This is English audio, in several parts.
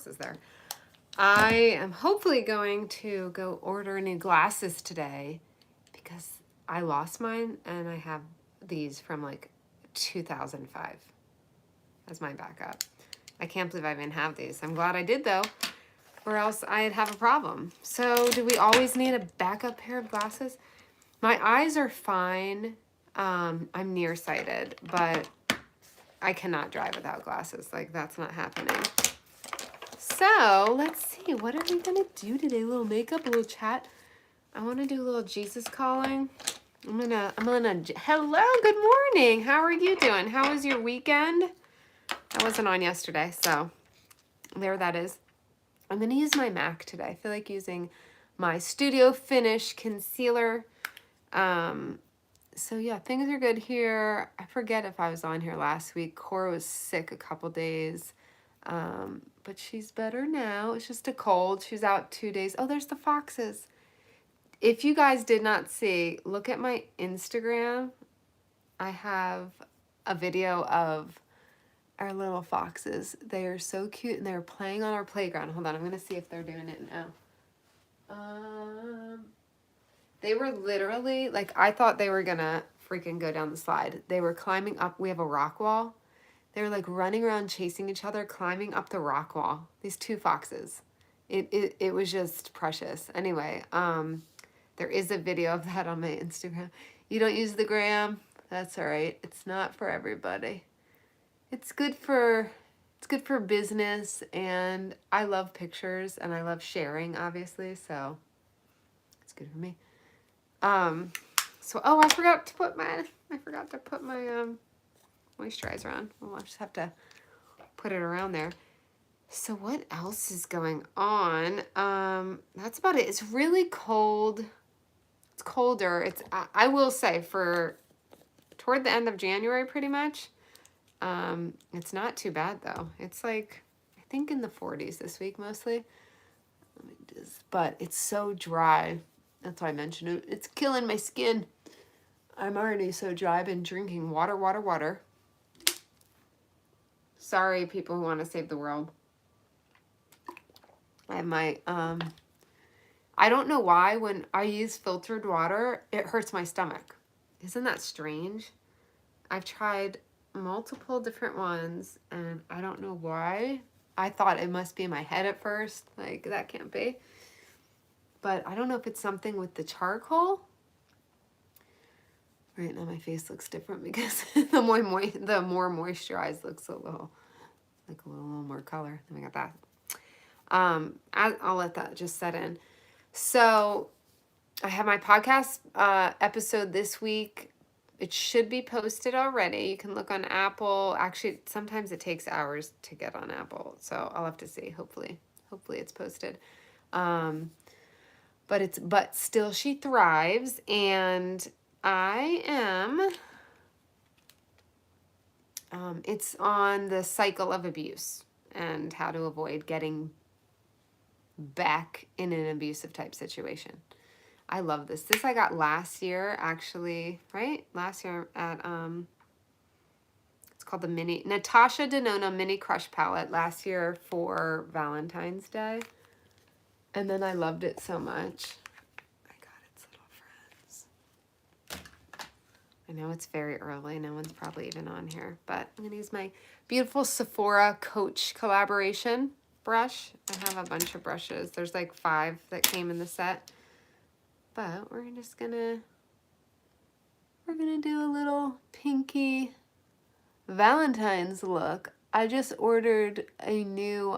glasses there. I am hopefully going to go order new glasses today because I lost mine and I have these from like 2005 as my backup. I can't believe I even have these. I'm glad I did though, or else I'd have a problem. So do we always need a backup pair of glasses? My eyes are fine. I'm nearsighted, but I cannot drive without glasses. Like, that's not happening. So let's see, what are we gonna do today? A little makeup, a little chat. I want to do a little Jesus calling. Hello, good morning. How are you doing? How was your weekend? I wasn't on yesterday, so there that is. I'm gonna use my MAC today. I feel like using my Studio Finish concealer. So yeah, things are good here. I forget if I was on here last week. Cora was sick a couple days, but she's better now. It's just a cold. She was out 2 days. Oh, there's the foxes. If you guys did not see, look at my Instagram. I have a video of our little foxes. They are so cute, and they're playing on our playground. Hold on, I'm gonna see if they're doing it now. They were literally, like, I thought they were gonna freaking go down the slide. They were climbing up. We have a rock wall. They were like running around chasing each other, climbing up the rock wall. These two foxes. It was just precious. Anyway, there is a video of that on my Instagram. You don't use the gram? That's all right. It's not for everybody. It's good for business, and I love pictures and I love sharing, obviously, so it's good for me. So I forgot to put my moisturizer on. Well, I'll just have to put it around there. So what else is going on? That's about it. It's really cold. It's colder. I will say, for toward the end of January, pretty much. It's not too bad though. It's like, I think in the 40s this week mostly. But it's so dry. That's why I mentioned it. It's killing my skin. I'm already so dry. I've been drinking water, water, water. Sorry, people who want to save the world. I have my, I don't know why when I use filtered water, it hurts my stomach. Isn't that strange? I've tried multiple different ones and I don't know why. I thought it must be in my head at first. Like, that can't be. But I don't know if it's something with the charcoal. Right now my face looks different because the more moisturized looks a little more color. Then we got that. I'll let that just set in. So I have my podcast episode this week. It should be posted already. You can look on Apple. Actually, sometimes it takes hours to get on Apple, so I'll have to see. Hopefully it's posted. But still she thrives, and I am. It's on the cycle of abuse and how to avoid getting back in an abusive type situation. I love this. This I got last year, actually, right? Last year at, it's called the Natasha Denona Mini Crush Palette last year for Valentine's Day. And then I loved it so much. I got its little friends. I know it's very early. No one's probably even on here, but I'm going to use my beautiful Sephora Coach collaboration brush. I have a bunch of brushes. There's like 5 that came in the set. But we're gonna do a little pinky Valentine's look. I just ordered a new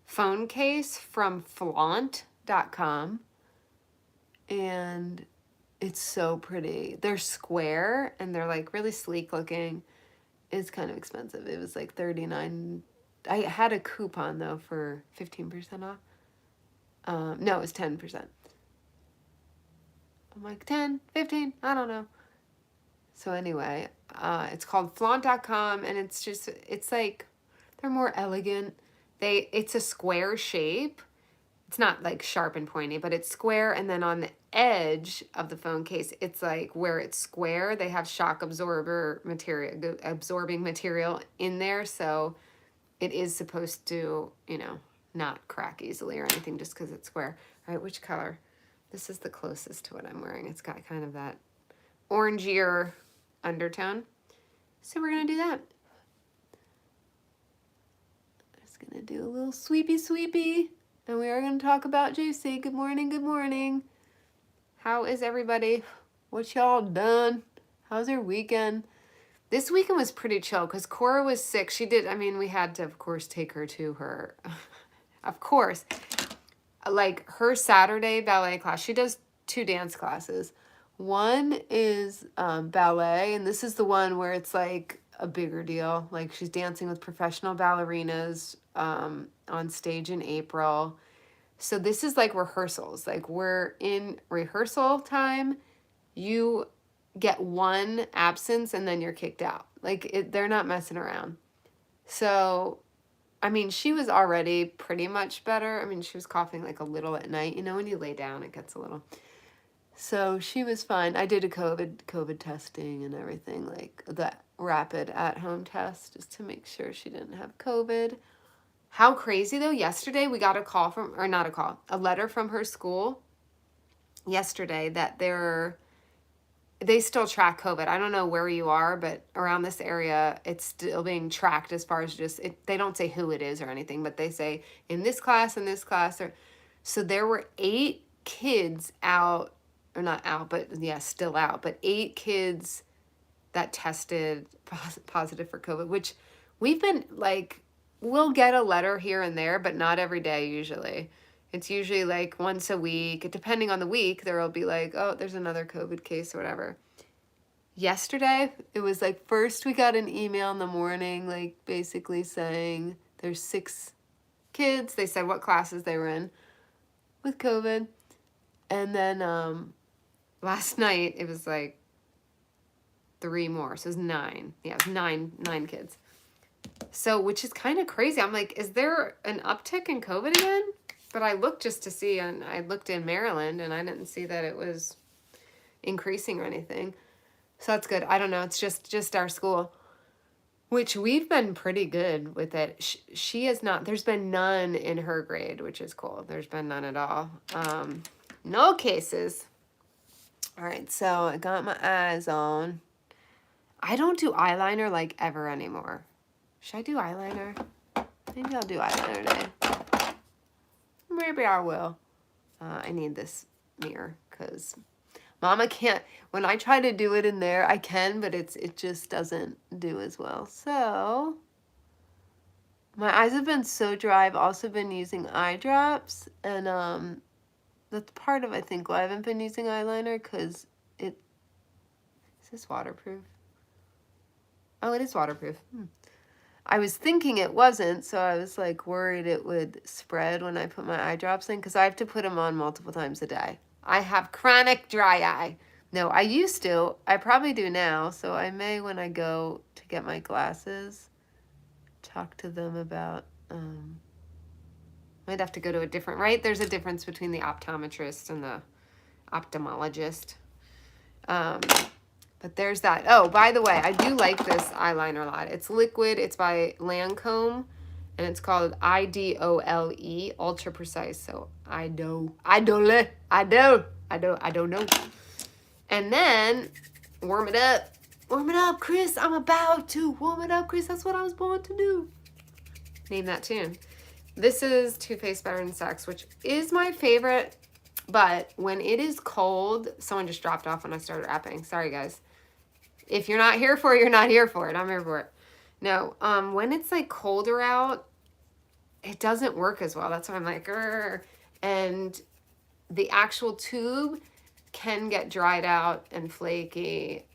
phone case from flaunt.com, and it's so pretty. They're square and they're like really sleek looking. It's kind of expensive. It was like $39. I had a coupon though for 15% off. No, it was 10%. I'm like 10, 15, I don't know. So anyway, it's called flaunt.com, and it's like, they're more elegant. It's a square shape. It's not like sharp and pointy, but it's square, and then on the edge of the phone case, it's like where it's square, they have shock absorbing material in there, so it is supposed to, you know, not crack easily or anything just because it's square. All right, which color? This is the closest to what I'm wearing. It's got kind of that orangier undertone. So we're going to do that. Just going to do a little sweepy. And we are going to talk about JC. Good morning, good morning. How is everybody? What y'all done? How's your weekend? This weekend was pretty chill because Cora was sick. We had to, of course, take her to her, of course, like her Saturday ballet class. She does 2 dance classes. One is ballet, and this is the one where it's like a bigger deal. Like she's dancing with professional ballerinas on stage in April. So this is like rehearsals. Like we're in rehearsal time. You get 1 absence and then you're kicked out. They're not messing around. So, she was already pretty much better. She was coughing like a little at night. You know, when you lay down, it gets a little. So she was fine. I did a COVID testing and everything, like the rapid at-home test, just to make sure she didn't have COVID. How crazy though, yesterday we got a letter from her school yesterday that they still track COVID. I don't know where you are, but around this area, it's still being tracked as far as they don't say who it is or anything, but they say in this class, so there were 8 kids out, or not out, but yeah, still out, but 8 kids that tested positive for COVID, which we've been like, we'll get a letter here and there, but not every day usually. It's usually like once a week. Depending on the week, there will be like, oh, there's another COVID case or whatever. Yesterday, it was like first we got an email in the morning, like basically saying there's 6 kids. They said what classes they were in with COVID. And then last night, it was like 3 more. So it was 9. Yeah, it was 9 kids. So, which is kind of crazy. I'm like, is there an uptick in COVID again? But I looked just to see, and I looked in Maryland, and I didn't see that it was increasing or anything. So that's good. I don't know. It's just our school, which we've been pretty good with it. She has not. There's been none in her grade, which is cool. There's been none at all. No cases. All right. So I got my eyes on. I don't do eyeliner like ever anymore. Should I do eyeliner? Maybe I'll do eyeliner today. Maybe I will. I need this mirror because Mama can't. When I try to do it in there, I can, but it just doesn't do as well. So my eyes have been so dry. I've also been using eye drops, and that's part of, I think, why I haven't been using eyeliner, because is this waterproof? Oh, it is waterproof. I was thinking it wasn't, so I was like worried it would spread when I put my eye drops in, because I have to put them on multiple times a day. I have chronic dry eye. No, I used to. I probably do now, so I may, when I go to get my glasses, talk to them about, might have to go to a different, right? There's a difference between the optometrist and the ophthalmologist. But there's that. Oh, by the way, I do like this eyeliner a lot. It's liquid. It's by Lancome, and it's called IDOLE, Ultra Precise. So I don't know. And then warm it up, Chris. I'm about to warm it up, Chris. That's what I was born to do. Name that tune. This is Too Faced Better Than Sex, which is my favorite. But when it is cold, someone just dropped off when I started rapping. Sorry, guys. If you're not here for it, you're not here for it. I'm here for it. No, when it's like colder out, it doesn't work as well. That's why I'm like, grr. And the actual tube can get dried out and flaky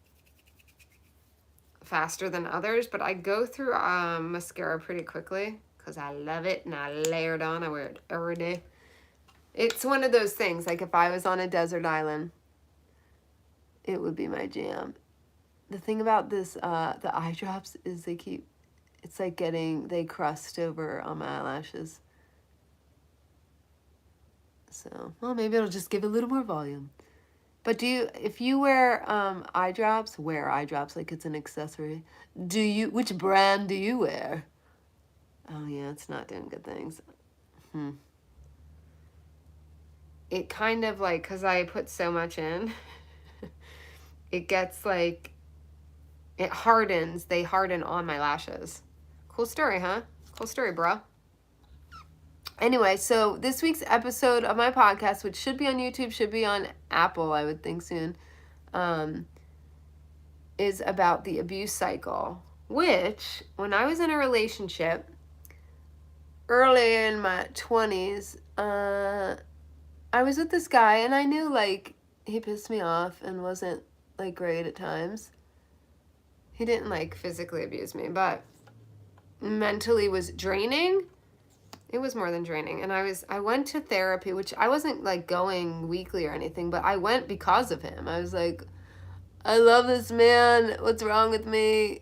faster than others. But I go through mascara pretty quickly because I love it and I layer it on. I wear it every day. It's one of those things, like if I was on a desert island, it would be my jam. The thing about this, the eye drops, is it's like they crust over on my eyelashes. So, well, maybe it'll just give a little more volume. But if you wear eye drops like it's an accessory, which brand do you wear? Oh, yeah, it's not doing good things. It kind of like, because I put so much in, it gets like, it hardens. They harden on my lashes. Cool story, huh? Cool story, bro. Anyway, so this week's episode of my podcast, which should be on YouTube, should be on Apple, I would think soon, is about the abuse cycle, which, when I was in a relationship early in my 20s, I was with this guy, and I knew, like, he pissed me off and wasn't, like, great at times. He didn't, like, physically abuse me, but mentally was draining. It was more than draining. And I went to therapy, which I wasn't like going weekly or anything, but I went because of him. I was like, I love this man. What's wrong with me?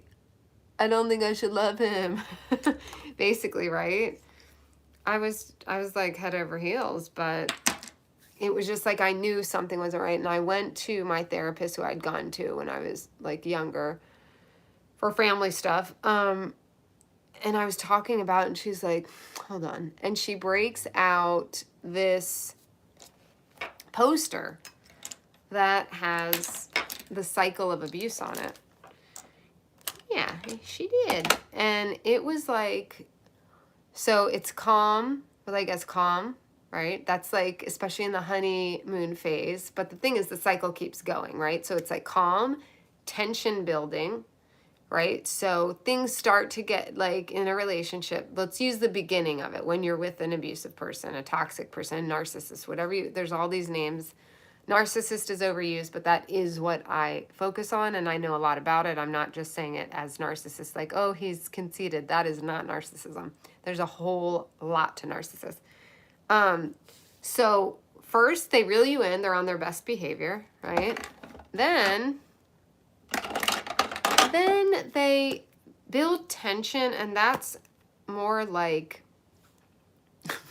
I don't think I should love him. Basically, right? I was like head over heels, but it was just like I knew something wasn't right. And I went to my therapist who I'd gone to when I was like younger for family stuff. And I was talking about it, and she's like, hold on. And she breaks out this poster that has the cycle of abuse on it. Yeah, she did. And it was like, so it's calm, but I guess calm, right? That's like, especially in the honeymoon phase. But the thing is, the cycle keeps going, right? So it's like calm, tension building, right? So things start to get like in a relationship. Let's use the beginning of it when you're with an abusive person, a toxic person, narcissist, whatever there's all these names. Narcissist is overused, but that is what I focus on, and I know a lot about it. I'm not just saying it as narcissist, like, oh, he's conceited. That is not narcissism. There's a whole lot to narcissists. So first they reel you in, they're on their best behavior, right? Then they build tension, and that's more like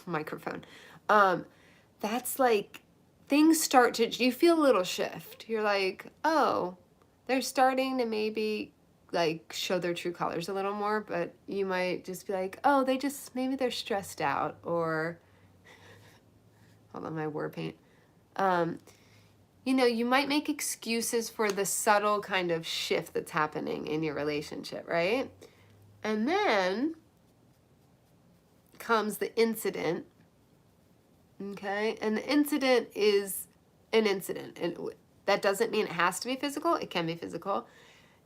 microphone. That's like things start to, you feel a little shift. You're like, oh, they're starting to maybe like show their true colors a little more, but you might just be like, oh, maybe they're stressed out, or hold on, my war paint. You might make excuses for the subtle kind of shift that's happening in your relationship, right? And then comes the incident, okay? And the incident is an incident. And that doesn't mean it has to be physical. It can be physical.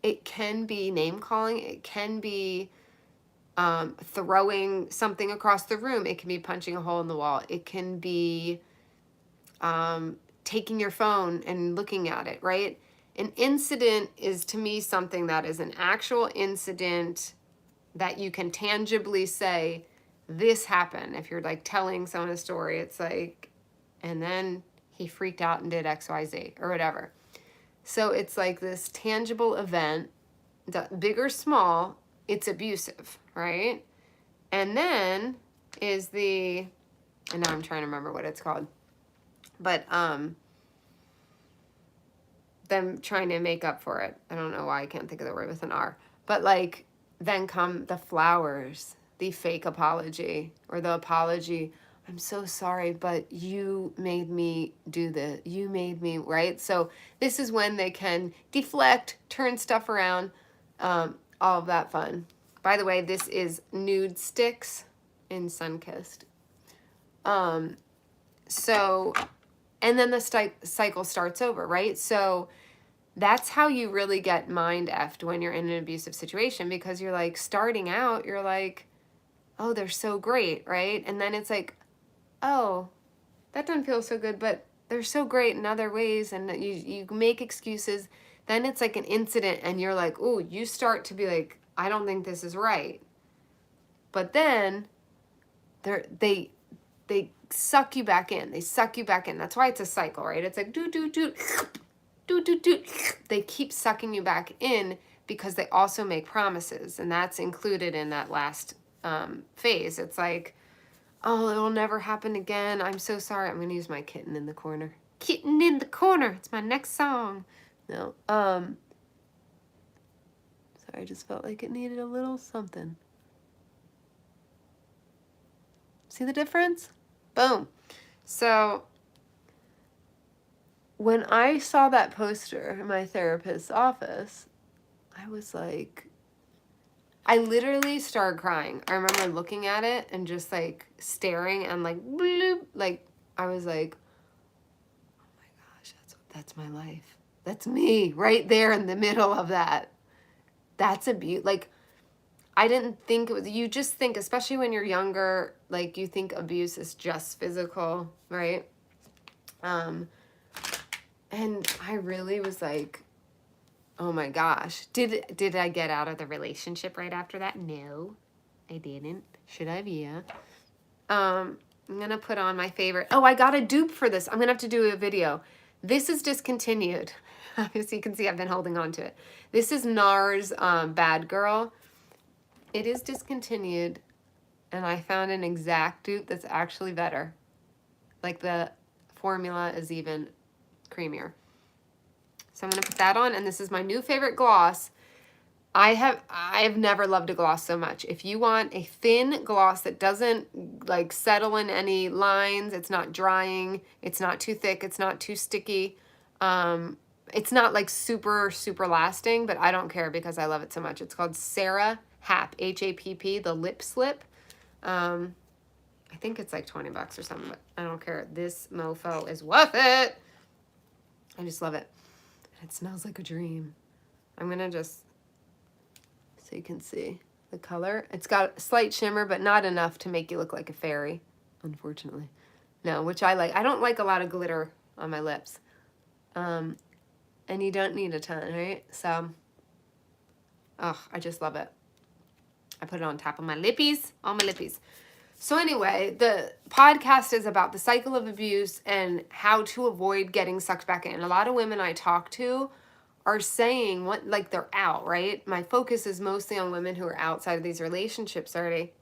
It can be name calling. It can be throwing something across the room. It can be punching a hole in the wall. It can be taking your phone and looking at it, right? An incident is, to me, something that is an actual incident that you can tangibly say, this happened. If you're like telling someone a story, it's like, and then he freaked out and did X, Y, Z, or whatever. So it's like this tangible event, big or small, it's abusive, right? And then is and now I'm trying to remember what it's called. But them trying to make up for it. I don't know why I can't think of the word with an R. But like, then come the flowers, the fake apology, or the apology, I'm so sorry, but you made me do this. You made me, right? So this is when they can deflect, turn stuff around, all of that fun. By the way, this is Nude Sticks in Sunkissed. So, and then the cycle starts over, right? So that's how you really get mind effed when you're in an abusive situation, because you're like, starting out, you're like, oh, they're so great, right? And then it's like, oh, that doesn't feel so good, but they're so great in other ways, and you make excuses. Then it's like an incident, and you're like, oh, you start to be like, I don't think this is right. But then they suck you back in. They suck you back in. That's why it's a cycle, right? It's like do. They keep sucking you back in because they also make promises, and that's included in that last phase. It's like, oh, it'll never happen again. I'm so sorry. I'm going to use my kitten in the corner. Kitten in the corner. It's my next song. No. Sorry, I just felt like it needed a little something. See the difference? Boom. So when I saw that poster in my therapist's office, I was like, I literally started crying. I remember looking at it and just like staring and like bloop, like I was like, oh my gosh, that's my life. That's me right there in the middle of that. That's a beauty. Like I didn't think it was, you just think, especially when you're younger, like you think abuse is just physical, right? And I really was like, oh my gosh. Did I get out of the relationship right after that? No, I didn't. Should I have? Yeah. I'm gonna put on my favorite. Oh, I got a dupe for this. I'm gonna have to do a video. This is discontinued. As you can see, I've been holding on to it. This is NARS Bad Girl. It is discontinued, and I found an exact dupe that's actually better. Like the formula is even creamier. So I'm gonna put that on, and this is my new favorite gloss. I've never loved a gloss so much. If you want a thin gloss that doesn't like settle in any lines, it's not drying, it's not too thick, it's not too sticky. It's not like super, super lasting, but I don't care because I love it so much. It's called Sarah Happ, H-A-P-P, the Lip Slip. I think it's like 20 bucks or something, but I don't care. This mofo is worth it. I just love it. It smells like a dream. I'm gonna just, so you can see the color. It's got a slight shimmer, but not enough to make you look like a fairy, unfortunately. No, which I like. I don't like a lot of glitter on my lips. And you don't need a ton, right? So, oh, I just love it. I put it on top of my lippies, all my lippies. So anyway, the podcast is about the cycle of abuse and how to avoid getting sucked back in. A lot of women I talk to are saying what, like they're out, right? My focus is mostly on women who are outside of these relationships already,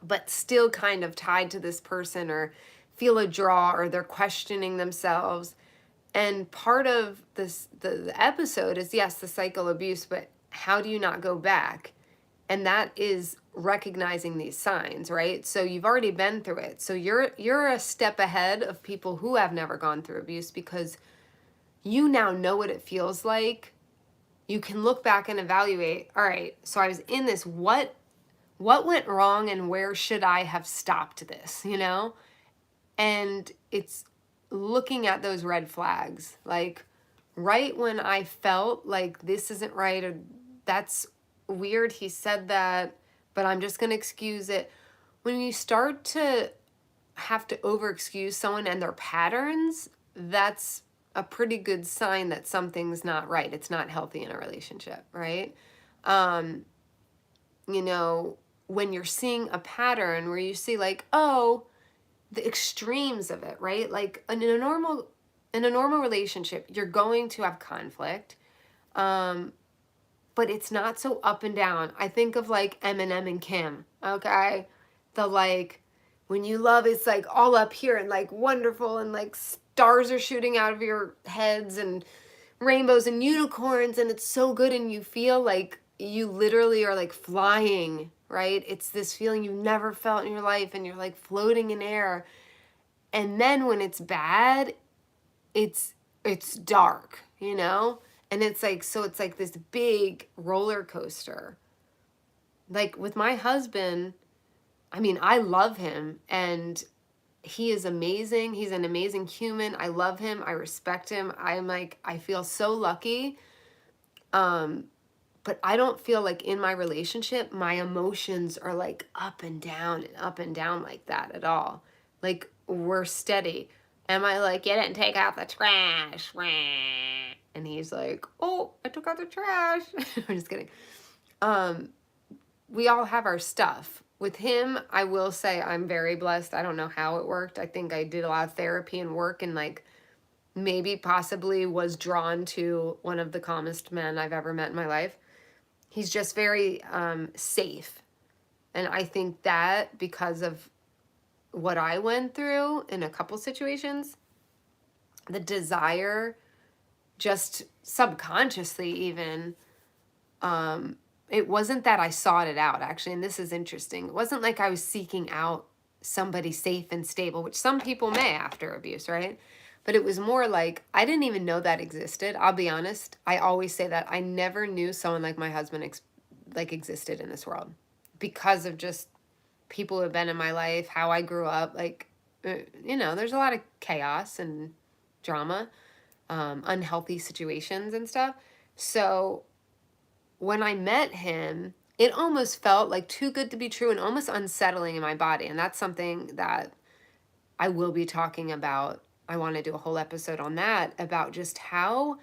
but still kind of tied to this person or feel a draw or they're questioning themselves. And part of this, the episode is, yes, the cycle of abuse, but how do you not go back? And that is recognizing these signs, right? So you've already been through it. So you're a step ahead of people who have never gone through abuse because you now know what it feels like. You can look back and evaluate, all right, so I was in this, what went wrong and where should I have stopped this, you know? And it's looking at those red flags, like right when I felt like this isn't right or that's weird, he said that, but I'm just gonna excuse it. When you start to have to over excuse someone and their patterns, that's a pretty good sign that something's not right. It's not healthy in a relationship, right? You know, when you're seeing a pattern where you see like, oh, the extremes of it, right? Like in a normal relationship, you're going to have conflict. But it's not so up and down. I think of like Eminem and Kim, okay? The like, when you love, it's like all up here and like wonderful and like stars are shooting out of your heads and rainbows and unicorns and it's so good and you feel like you literally are like flying, right? It's this feeling you've never felt in your life and you're like floating in air. And then when it's bad, it's dark, you know? And it's like, so it's like this big roller coaster. Like with my husband, I mean, I love him and he is amazing. He's an amazing human. I love him. I respect him. I'm like, I feel so lucky. But I don't feel like in my relationship, my emotions are like up and down like that at all. Like we're steady. Am I like, you didn't take out the trash? And he's like, oh, I took out the trash. I'm just kidding. We all have our stuff. With him, I will say I'm very blessed. I don't know how it worked. I think I did a lot of therapy and work and like maybe possibly was drawn to one of the calmest men I've ever met in my life. He's just very safe. And I think that because of what I went through in a couple situations, the desire, just subconsciously even, it wasn't that I sought it out actually, and this is interesting. It wasn't like I was seeking out somebody safe and stable, which some people may after abuse, right? But it was more like, I didn't even know that existed. I'll be honest. I always say that I never knew someone like my husband existed in this world because of just people who have been in my life, how I grew up. Like, there's a lot of chaos and drama, unhealthy situations and stuff. So when I met him, it almost felt like too good to be true and almost unsettling in my body. And that's something that I will be talking about. I want to do a whole episode on that, about just how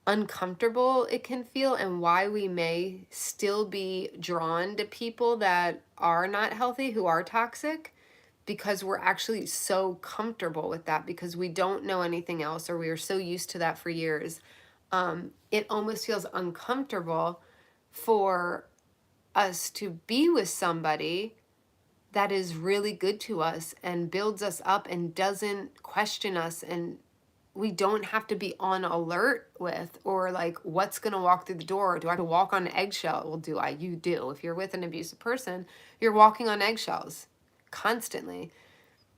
uncomfortable it can feel and why we may still be drawn to people that are not healthy, who are toxic, because we're actually so comfortable with that because we don't know anything else, or we are so used to that for years. It almost feels uncomfortable for us to be with somebody that is really good to us and builds us up and doesn't question us, and we don't have to be on alert with, or like, what's going to walk through the door? Do I have to walk on eggshell? Well, do I? You do. If you're with an abusive person, you're walking on eggshells constantly.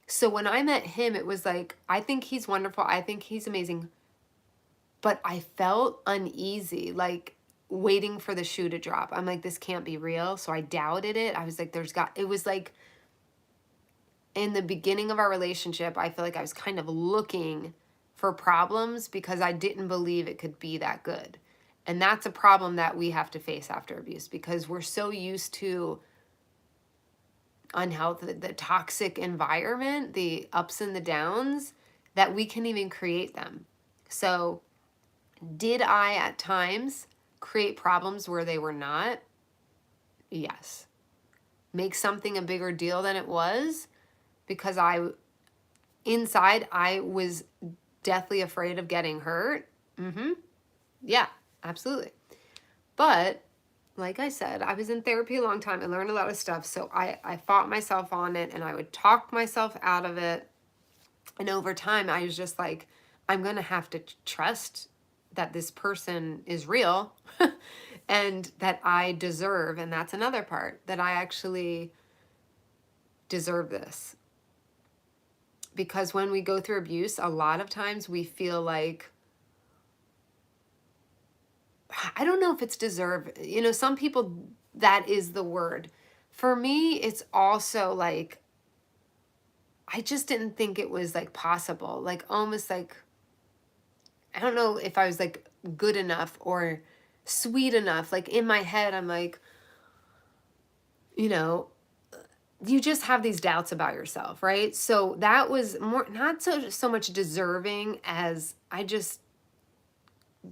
So when I met him, it was like, I think he's wonderful. I think he's amazing. But I felt uneasy, like waiting for the shoe to drop. I'm like, this can't be real. So I doubted it. I was like, it was like in the beginning of our relationship, I feel like I was kind of looking for problems because I didn't believe it could be that good. And that's a problem that we have to face after abuse, because we're so used to unhealthy, the toxic environment, the ups and the downs, that we can even create them. So did I at times create problems where they were not? Yes. Make something a bigger deal than it was because inside I was deathly afraid of getting hurt. Yeah, absolutely. But like I said, I was in therapy a long time. I learned a lot of stuff. So I fought myself on it and I would talk myself out of it. And over time, I was just like, I'm going to have to trust that this person is real and that I deserve. And that's another part, that I actually deserve this. Because when we go through abuse, a lot of times we feel like, I don't know if it's deserve. Some people, that is the word. For me, it's also like, I just didn't think it was like possible. Like almost like, I don't know if I was like good enough or sweet enough. Like in my head, I'm like, you just have these doubts about yourself, right? So that was more, not so much deserving as I just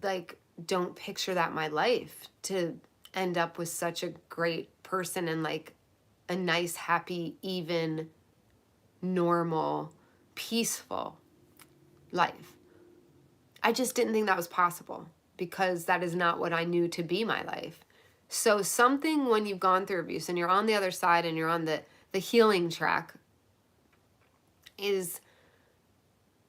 like don't picture that my life to end up with such a great person and like a nice, happy, even, normal, peaceful life. I just didn't think that was possible because that is not what I knew to be my life. So something, when you've gone through abuse and you're on the other side and you're on the healing track, is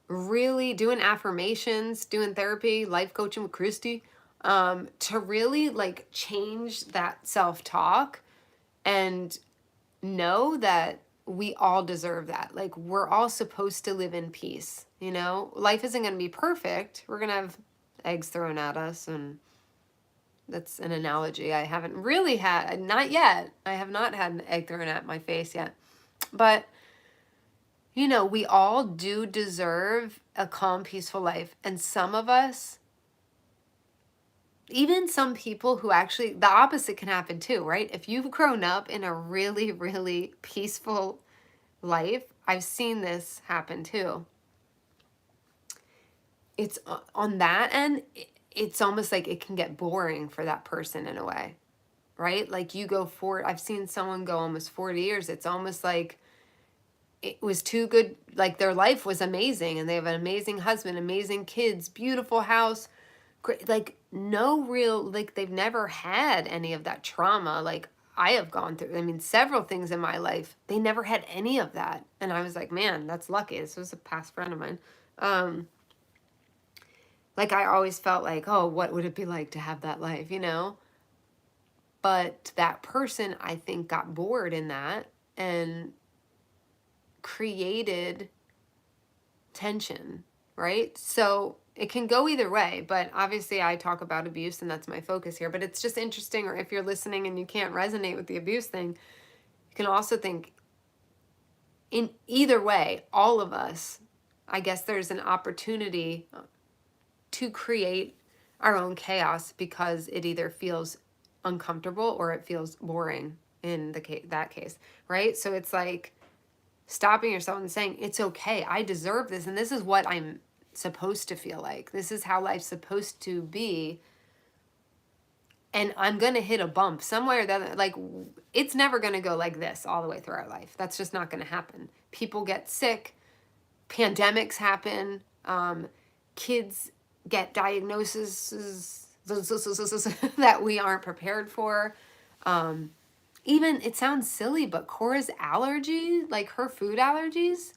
really doing affirmations, doing therapy, life coaching with Christy, to really like change that self-talk and know that we all deserve that. Like we're all supposed to live in peace. Life isn't going to be perfect. We're going to have eggs thrown at us, and that's an analogy I haven't really had, not yet. I have not had an egg thrown at my face yet. But we all do deserve a calm, peaceful life. And some of us, even some people who actually, the opposite can happen too, right? If you've grown up in a really, really peaceful life, I've seen this happen too. It's on that end, it's almost like it can get boring for that person in a way, right? Like you go for, I've seen someone go almost 40 years. It's almost like it was too good. Like their life was amazing and they have an amazing husband, amazing kids, beautiful house, great, like no real, like they've never had any of that trauma. Like I have gone through, several things in my life. They never had any of that. And I was like, man, that's lucky. This was a past friend of mine. Like I always felt like, oh, what would it be like to have that life, But that person, I think, got bored in that. And created tension, right? So it can go either way, but obviously I talk about abuse and that's my focus here. But it's just interesting, or if you're listening and you can't resonate with the abuse thing, you can also think in either way, all of us, I guess there's an opportunity to create our own chaos because it either feels uncomfortable or it feels boring in that case, right? So it's like stopping yourself and saying, it's okay, I deserve this, and this is what I'm supposed to feel like. This is how life's supposed to be. And I'm going to hit a bump somewhere that, like, it's never going to go like this all the way through our life. That's just not going to happen. People get sick, pandemics happen, kids get diagnoses that we aren't prepared for. Even, it sounds silly, but Cora's allergy, like her food allergies,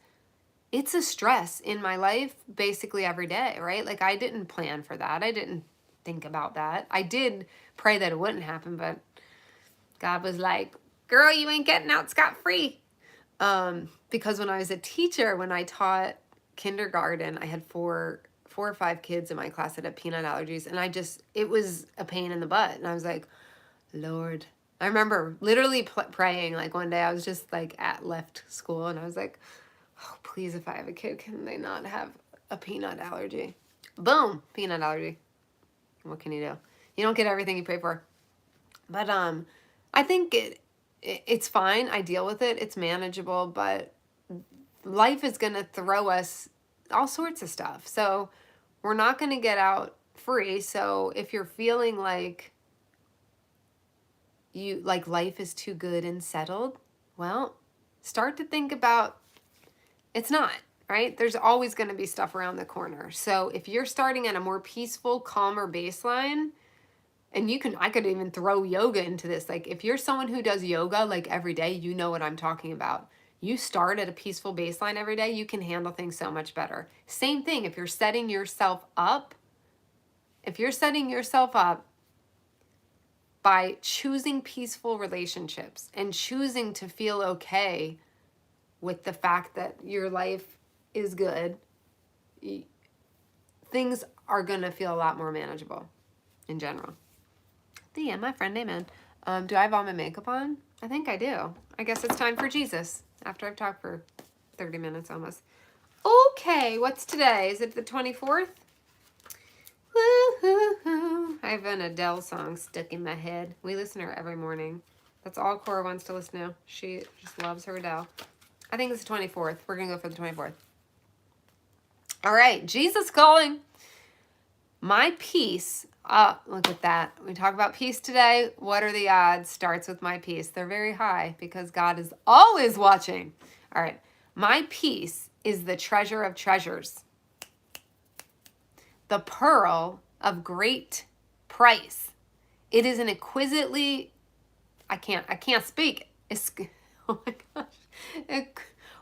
it's a stress in my life basically every day, right? Like I didn't plan for that. I didn't think about that. I did pray that it wouldn't happen, but God was like, girl, you ain't getting out scot-free. Because when I was a teacher, when I taught kindergarten, I had four or five kids in my class that had peanut allergies, and it was a pain in the butt. And I was like, Lord, I remember literally praying, like one day I was just like left school and I was like, oh, please, if I have a kid, can they not have a peanut allergy? Boom, peanut allergy. What can you do? You don't get everything you pray for. But I think it's fine. I deal with it. It's manageable, but life is going to throw us all sorts of stuff. So we're not going to get out free. So if you're feeling like life is too good and settled, well, start to think about it's not, right? There's always going to be stuff around the corner. So if you're starting at a more peaceful, calmer baseline, and I could even throw yoga into this. Like if you're someone who does yoga like every day, you know what I'm talking about. You start at a peaceful baseline every day, you can handle things so much better. Same thing, if you're setting yourself up by choosing peaceful relationships and choosing to feel okay with the fact that your life is good, things are going to feel a lot more manageable in general. The end, my friend, amen. Do I have all my makeup on? I think I do. I guess it's time for Jesus after I've talked for 30 minutes almost. Okay, what's today? Is it the 24th? Woo-hoo-hoo. I have an Adele song stuck in my head. We listen to her every morning. That's all Cora wants to listen to. She just loves her Adele. I think it's the 24th. We're going to go for the 24th. All right, Jesus calling. My peace, look at that. We talk about peace today. What are the odds? Starts with my peace. They're very high because God is always watching. All right, my peace is the treasure of treasures, the pearl of great price. It is an exquisitely, I can't speak. Oh my gosh.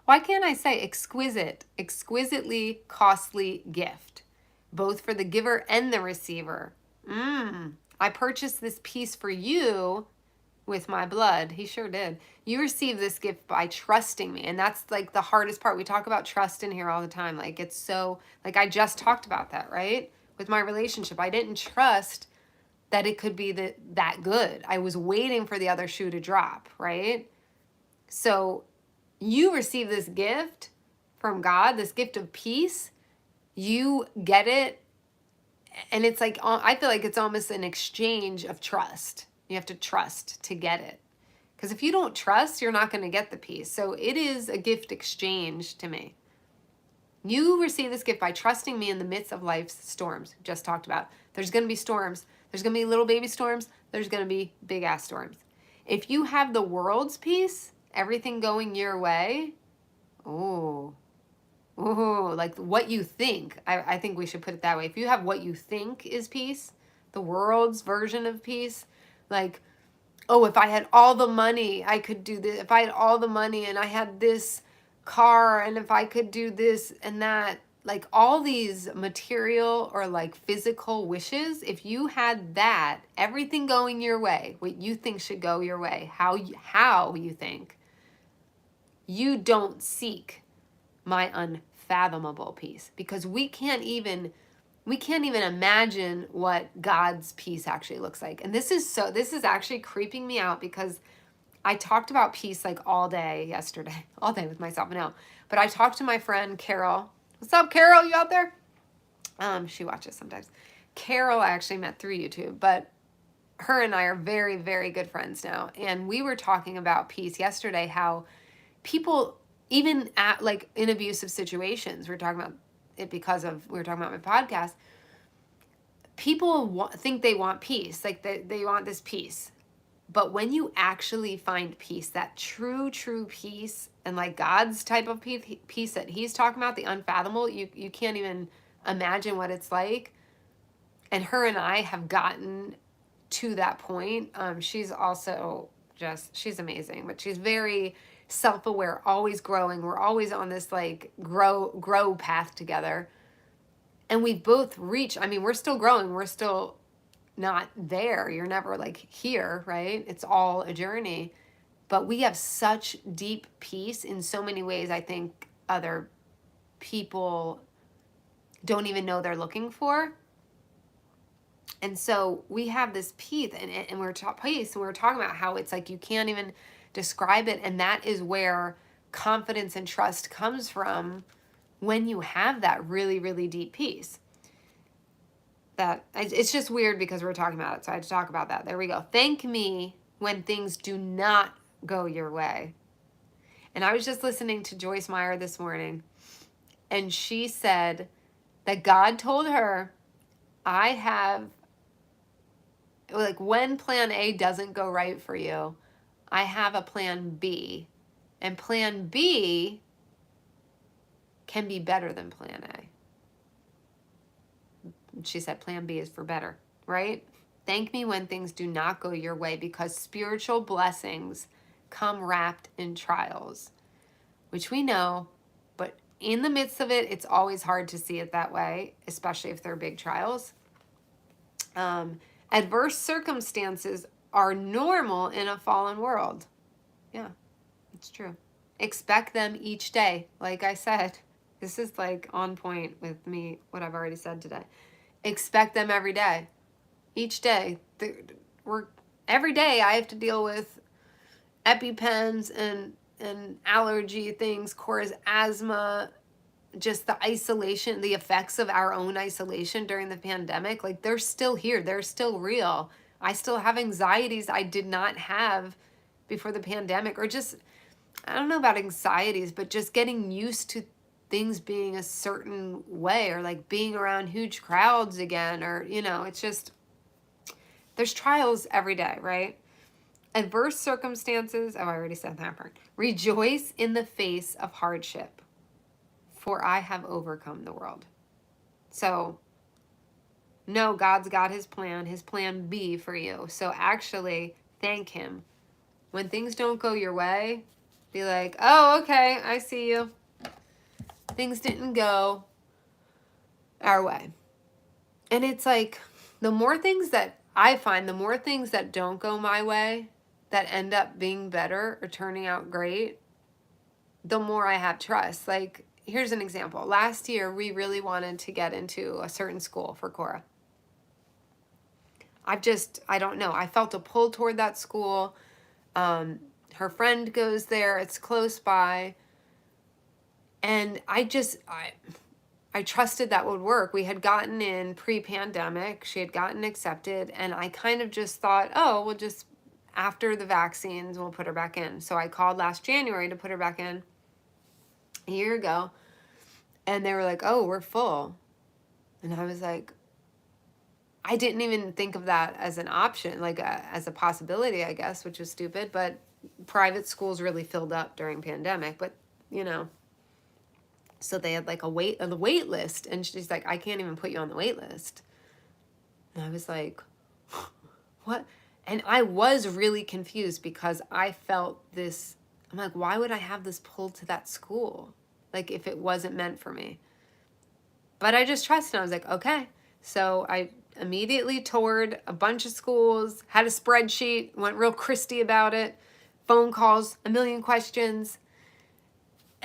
Why can't I say exquisitely costly gift, both for the giver and the receiver. I purchased this piece for you with my blood. He sure did. You receive this gift by trusting me. And that's like the hardest part. We talk about trust in here all the time. Like it's so, like I just talked about that, right? With my relationship, I didn't trust that it could be that good. I was waiting for the other shoe to drop, right? So you receive this gift from God, this gift of peace. You get it. And it's like, I feel like it's almost an exchange of trust. You have to trust to get it. Because if you don't trust, you're not going to get the peace. So it is a gift exchange to me. You receive this gift by trusting me in the midst of life's storms. Just talked about. There's going to be storms. There's going to be little baby storms. There's going to be big ass storms. If you have the world's peace, everything going your way, ooh, like what you think. I think we should put it that way. If you have what you think is peace, the world's version of peace, like, oh, if I had all the money, I could do this. If I had all the money and I had this car, and if I could do this and that, like all these material or like physical wishes, if you had that, everything going your way, what you think should go your way, how you think, you don't seek my unfathomable peace, because we can't even imagine what God's peace actually looks like. And this is actually creeping me out, because I talked about peace like all day yesterday, all day with myself now. But I talked to my friend Carol. What's up, Carol? You out there? She watches sometimes. Carol I actually met through YouTube, but her and I are very, very good friends now. And we were talking about peace yesterday, how people, even at like in abusive situations, we're talking about it because of, we were talking about my podcast, people think they want peace, like they want this peace. But when you actually find peace, that true peace, and like God's type of peace that he's talking about, the unfathomable, you can't even imagine what it's like. And her and I have gotten to that point. She's also she's amazing, but she's very self-aware, always growing. We're always on this like grow path together. And we've both reached, I mean, we're still growing. We're still not there. You're never like here, right? It's all a journey. But we have such deep peace in so many ways, I think other people don't even know they're looking for. And so we have this peace, and we're talking about how it's like you can't even describe it. And that is where confidence and trust comes from, when you have that really, really deep peace. That it's just weird because we're talking about it, so I had to talk about that. There we go. Thank me when things do not go your way. And I was just listening to Joyce Meyer this morning, and she said that God told her, I have, like, when plan A doesn't go right for you, I have a plan B. And plan B can be better than plan A. She said plan B is for better, right? Thank me when things do not go your way, because spiritual blessings come wrapped in trials, which we know, but in the midst of it, it's always hard to see it that way, especially if they're big trials. Adverse circumstances are normal in a fallen world. Yeah, it's true. Expect them each day. Like I said, this is like on point with me, what I've already said today. Expect them every day. Each day. Every day I have to deal with EpiPens and allergy things, Cora's asthma, just the isolation, the effects of our own isolation during the pandemic. Like, they're still here. They're still real. I still have anxieties I did not have before the pandemic, or just, I don't know about anxieties, but just getting used to things being a certain way, or like being around huge crowds again, or, you know, it's just, there's trials every day, right? Adverse circumstances, oh, I already said that part. Rejoice in the face of hardship, for I have overcome the world. So, no, God's got his plan B for you. So actually, thank him. When things don't go your way, be like, oh, okay, I see you. Things didn't go our way. And it's like, the more things that I find, the more things that don't go my way, that end up being better or turning out great, the more I have trust. Like, here's an example. Last year, we really wanted to get into a certain school for Cora. I don't know. I felt a pull toward that school. Her friend goes there. It's close by. And I trusted that would work. We had gotten in pre-pandemic. She had gotten accepted. And I kind of just thought, oh, we'll just, after the vaccines, we'll put her back in. So I called last January to put her back in a year ago. And they were like, oh, we're full. And I was like, I didn't even think of that as an option, like as a possibility, I guess, which was stupid. But private schools really filled up during pandemic. But, you know, so they had like a wait list. And she's like, I can't even put you on the wait list. And I was like, what? And I was really confused, because I felt this, I'm like, why would I have this pull to that school? Like, if it wasn't meant for me. But I just trusted. I was like, okay. So I immediately toured a bunch of schools, had a spreadsheet, went real Christy about it, phone calls, a million questions.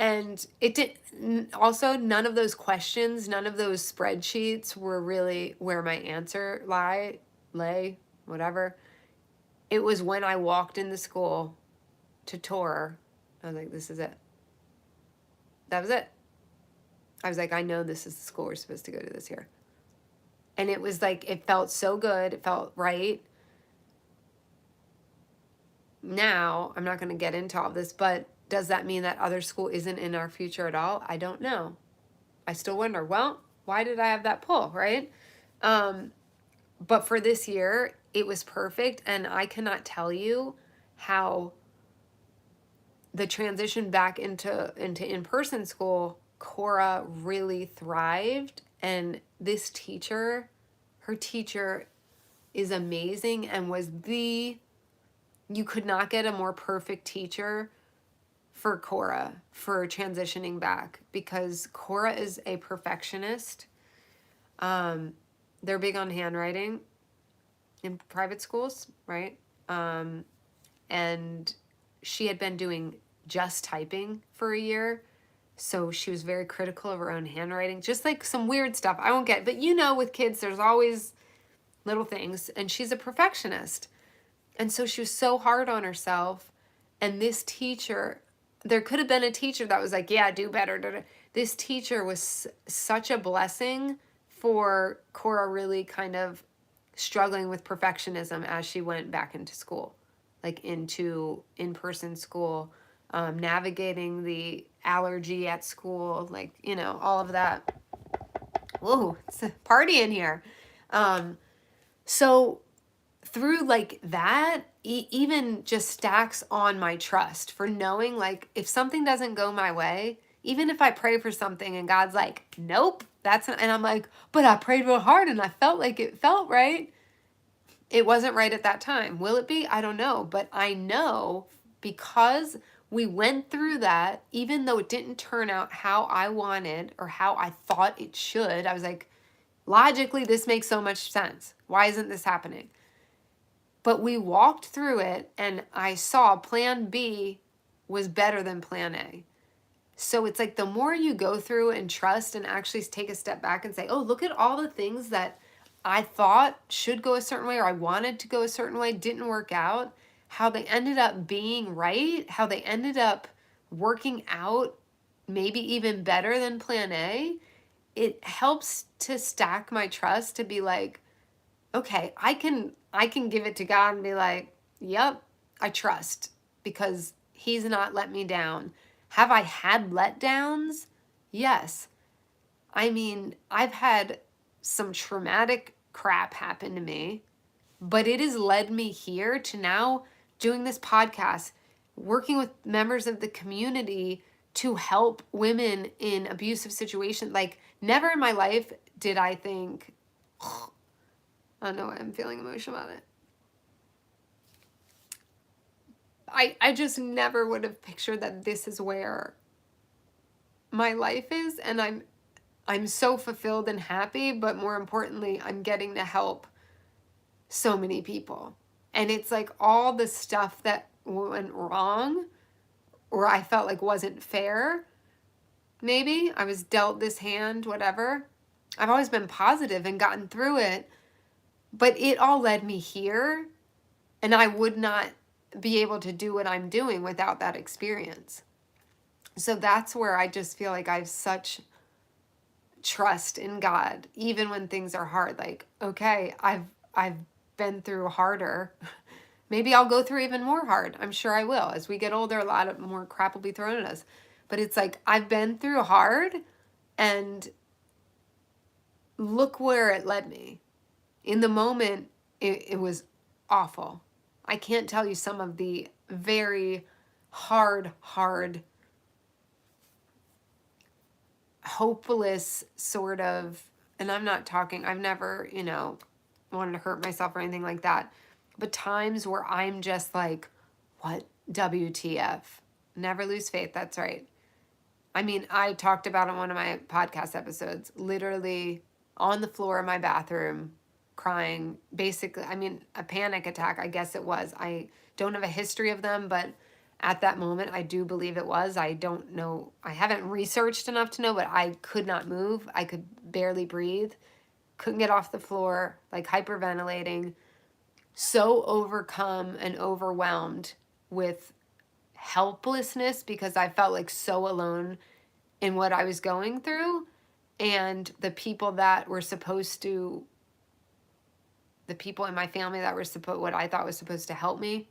And it did also, none of those questions, none of those spreadsheets were really where my answer lay, whatever. It was when I walked in the school to tour, I was like, this is it. That was it. I was like, I know this is the school we're supposed to go to this year. And it was like, it felt so good. It felt right. Now, I'm not going to get into all this, but does that mean that other school isn't in our future at all? I don't know. I still wonder, well, why did I have that pull, right? But for this year, it was perfect. And I cannot tell you how the transition back into in-person school, Cora really thrived. And this teacher, her teacher is amazing and was you could not get a more perfect teacher for Cora for transitioning back, because Cora is a perfectionist. They're big on handwriting in private schools, right? And she had been doing just typing for a year. So she was very critical of her own handwriting, just like some weird stuff I won't get. But with kids, there's always little things. And she's a perfectionist. And so she was so hard on herself. And this teacher, there could have been a teacher that was like, yeah, do better. This teacher was such a blessing for Cora, really kind of struggling with perfectionism as she went back into school, like into in-person school, navigating the allergy at school, like, all of that. Whoa, it's a party in here. So through like that, even just stacks on my trust for knowing, like, if something doesn't go my way, even if I pray for something and God's like, nope, that's not, and I'm like, but I prayed real hard and I felt like it felt right. It wasn't right at that time. Will it be? I don't know. But I know, because we went through that, even though it didn't turn out how I wanted or how I thought it should, I was like, logically, this makes so much sense. Why isn't this happening? But we walked through it, and I saw plan B was better than plan A. So it's like, the more you go through and trust and actually take a step back and say, oh, look at all the things that I thought should go a certain way, or I wanted to go a certain way, didn't work out, how they ended up being right, how they ended up working out maybe even better than plan A. It helps to stack my trust to be like, okay, I can give it to God and be like, yep, I trust, because he's not let me down. Have I had letdowns? Yes. I mean, I've had some traumatic crap happen to me, but it has led me here to now doing this podcast, working with members of the community to help women in abusive situations. Like, never in my life did I think, I don't know why I'm feeling emotional about it. I just never would have pictured that this is where my life is, and I'm so fulfilled and happy, but more importantly, I'm getting to help so many people. And it's like all the stuff that went wrong, or I felt like wasn't fair, maybe I was dealt this hand, whatever. I've always been positive and gotten through it, but it all led me here, and I would not be able to do what I'm doing without that experience. So that's where I just feel like I have such trust in God, even when things are hard. Like, okay, I've been through harder. Maybe I'll go through even more hard. I'm sure I will. As we get older, a lot of more crap will be thrown at us. But it's like, I've been through hard, and look where it led me. In the moment, it was awful. I can't tell you some of the very hard, hopeless sort of, and I'm not talking, I've never, wanted to hurt myself or anything like that, but times where I'm just like, what? WTF? Never lose faith. That's right. I mean, I talked about in one of my podcast episodes, literally on the floor of my bathroom, crying, basically. I mean, a panic attack, I guess it was. I don't have a history of them, but At that moment, I do believe it was. I don't know. I haven't researched enough to know, but I could not move. I could barely breathe. Couldn't get off the floor, like hyperventilating. So overcome and overwhelmed with helplessness because I felt like so alone in what I was going through. And the people that were supposed to, the people in my family that were what I thought was supposed to help me,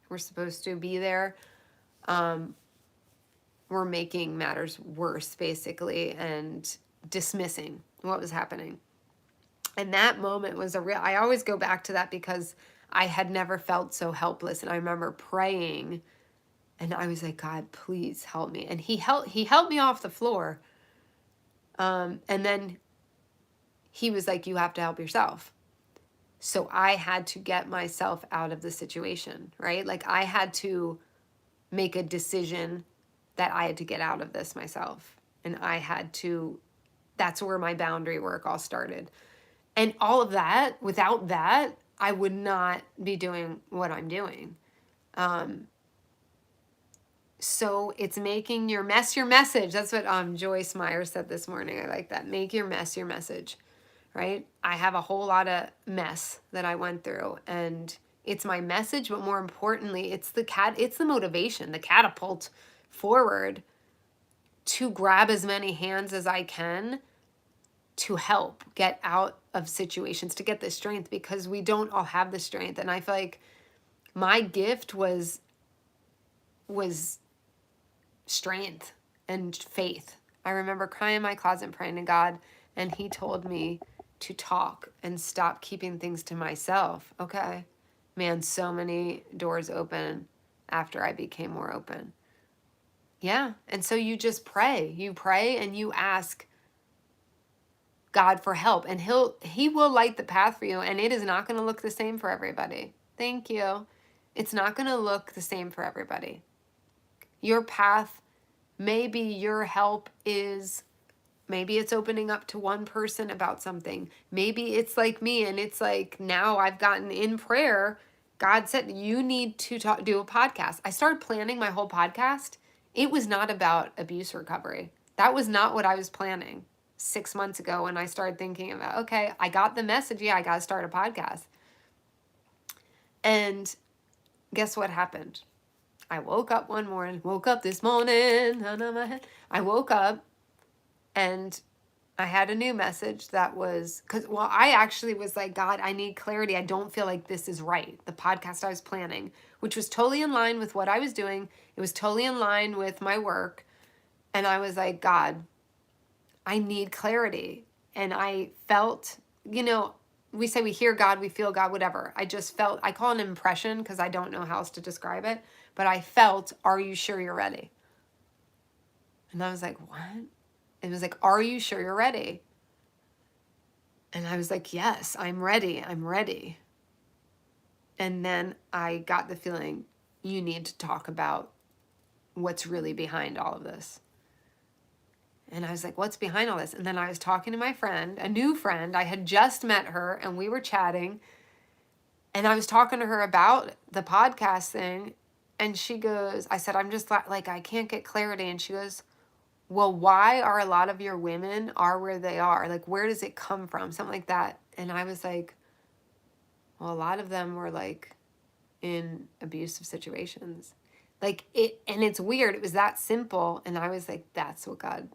were supposed to be there, were making matters worse, basically, and dismissing what was happening. And that moment was I always go back to that because I had never felt so helpless. And I remember praying and I was like, God, please help me. And he helped me off the floor. And then he was like, you have to help yourself. So I had to get myself out of the situation, right? Like I had to make a decision that I had to get out of this myself. And that's where my boundary work all started. And all of that, without that, I would not be doing what I'm doing. So it's making your mess your message. That's what Joyce Meyer said this morning. I like that. Make your mess your message, right? I have a whole lot of mess that I went through, and it's my message, but more importantly, it's the motivation, the catapult forward to grab as many hands as I can to help get out of situations, to get the strength, because we don't all have the strength. And I feel like my gift was strength and faith. I remember crying in my closet praying to God, and he told me to talk and stop keeping things to myself. Okay. Man, so many doors open after I became more open. Yeah. And so you just pray. You pray and you ask God for help, and he will light the path for you, and it is not going to look the same for everybody. Thank you. It's not going to look the same for everybody. Your path, maybe your help is, maybe it's opening up to one person about something. Maybe it's like me, and it's like now I've gotten in prayer. God said, you need to do a podcast. I started planning my whole podcast. It was not about abuse recovery. That was not what I was planning 6 months ago when I started thinking about, okay, I got the message. Yeah, I got to start a podcast. And guess what happened? I woke up this morning, I woke up and I had a new message that was, I actually was like, God, I need clarity. I don't feel like this is right. The podcast I was planning, which was totally in line with what I was doing. It was totally in line with my work. And I was like, God, I need clarity. And I felt, we say we hear God, we feel God, whatever. I just felt, I call it an impression because I don't know how else to describe it. But I felt, are you sure you're ready? And I was like, what? It was like, are you sure you're ready? And I was like, yes, I'm ready. I'm ready. And then I got the feeling, you need to talk about what's really behind all of this. And I was like, what's behind all this? And then I was talking to my friend, a new friend. I had just met her and we were chatting. And I was talking to her about the podcast thing. And she goes, I said, I'm just like, I can't get clarity. And she goes, well, why are a lot of your women are where they are? Like, where does it come from? Something like that. And I was like, well, a lot of them were like in abusive situations. Like and it's weird. It was that simple. And I was like, that's what God,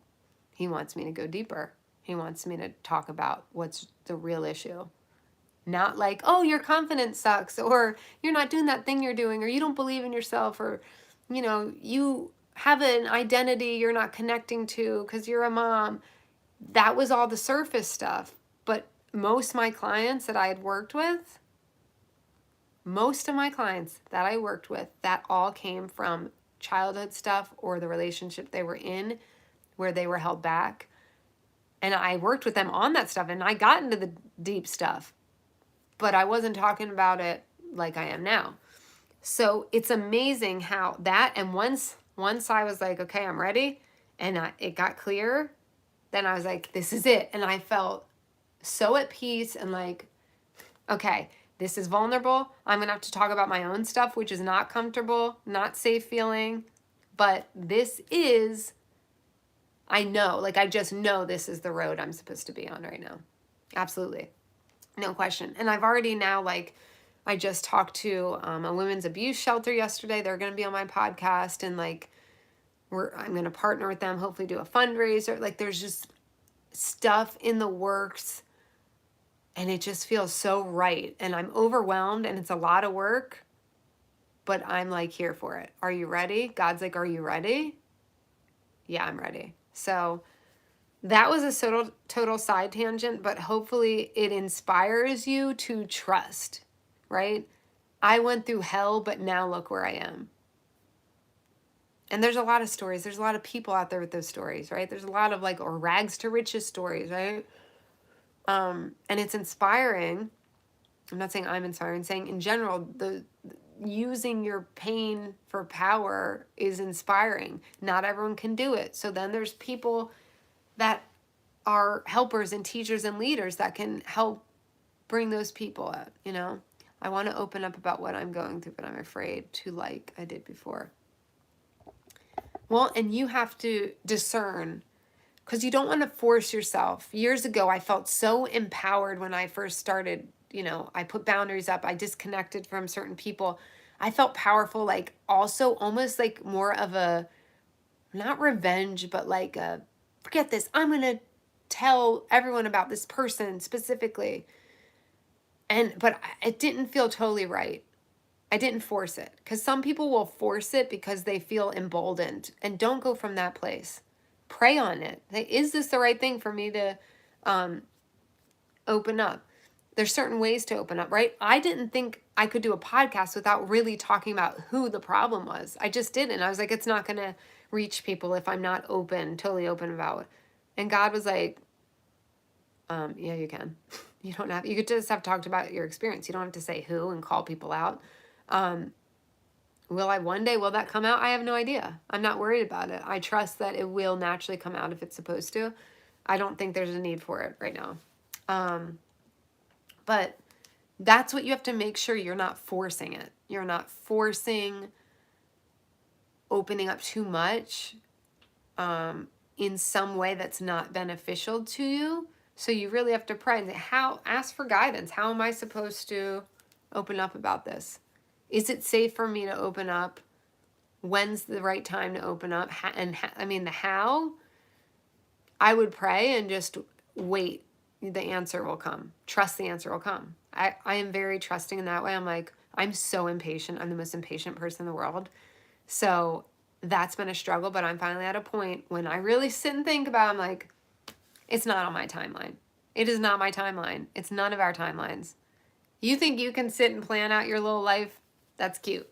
he wants me to go deeper. He wants me to talk about what's the real issue. Not like, oh, your confidence sucks, or you're not doing that thing you're doing, or you don't believe in yourself, or, you have an identity you're not connecting to because you're a mom. That was all the surface stuff. But most of my clients that I had worked with, that all came from childhood stuff or the relationship they were in where they were held back. And I worked with them on that stuff, and I got into the deep stuff, but I wasn't talking about it like I am now. So it's amazing how that, and once I was like, okay, I'm ready, and it got clear, then I was like, this is it. And I felt so at peace and like, okay, This is vulnerable. I'm going to have to talk about my own stuff, which is not comfortable, not safe feeling. But this is, I know, like I just know this is the road I'm supposed to be on right now. Absolutely. No question. And I've already now, like, I just talked to a women's abuse shelter yesterday. They're going to be on my podcast, and like, I'm going to partner with them, hopefully do a fundraiser. Like, there's just stuff in the works, and it just feels so right. And I'm overwhelmed, and it's a lot of work, but I'm like here for it. Are you ready? God's like, are you ready? Yeah, I'm ready. So that was a total side tangent, but hopefully it inspires you to trust, right? I went through hell, but now look where I am. And there's a lot of stories. There's a lot of people out there with those stories, right? There's a lot of like, or rags to riches stories, right? And it's inspiring. I'm not saying I'm inspiring, I'm saying in general, the using your pain for power is inspiring. Not everyone can do it. So then there's people that are helpers and teachers and leaders that can help bring those people up, you know? I want to open up about what I'm going through, but I'm afraid to, like I did before. Well, and you have to discern, because you don't want to force yourself. Years ago, I felt so empowered when I first started, you know, I put boundaries up, I disconnected from certain people. I felt powerful, like also almost like more of a, not revenge, but like a, forget this, I'm going to tell everyone about this person specifically. But it didn't feel totally right. I didn't force it, because some people will force it because they feel emboldened, and don't go from that place. Pray on it. Is this the right thing for me to open up? There's certain ways to open up, right? I didn't think I could do a podcast without really talking about who the problem was. I just didn't. I was like, it's not going to reach people if I'm not open, totally open about it. And God was like, yeah, you can. You don't have, you could just have talked about your experience. You don't have to say who and call people out. Will I one day, will that come out? I have no idea. I'm not worried about it. I trust that it will naturally come out if it's supposed to. I don't think there's a need for it right now. But that's what you have to make sure you're not forcing it. You're not forcing opening up too much in some way that's not beneficial to you. So you really have to pray and say, ask for guidance. How am I supposed to open up about this? Is it safe for me to open up? When's the right time to open up? The how, I would pray and just wait. The answer will come. Trust the answer will come. I am very trusting in that way. I'm like, I'm so impatient. I'm the most impatient person in the world. So that's been a struggle, but I'm finally at a point when I really sit and think about it, I'm like, it's not on my timeline. It is not my timeline. It's none of our timelines. You think you can sit and plan out your little life? That's cute.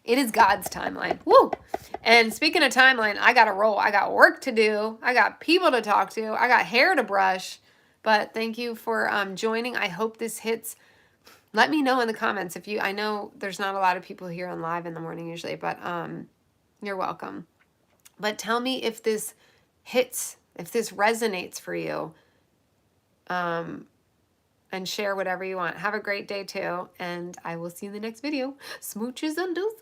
It is God's timeline. Woo! And speaking of timeline, I got to roll. I got work to do. I got people to talk to. I got hair to brush. But thank you for joining. I hope this hits. Let me know in the comments if you, I know there's not a lot of people here on live in the morning usually, but you're welcome. But tell me if this hits, if this resonates for you. And share whatever you want. Have a great day too. And I will see you in the next video. Smooches and deuces.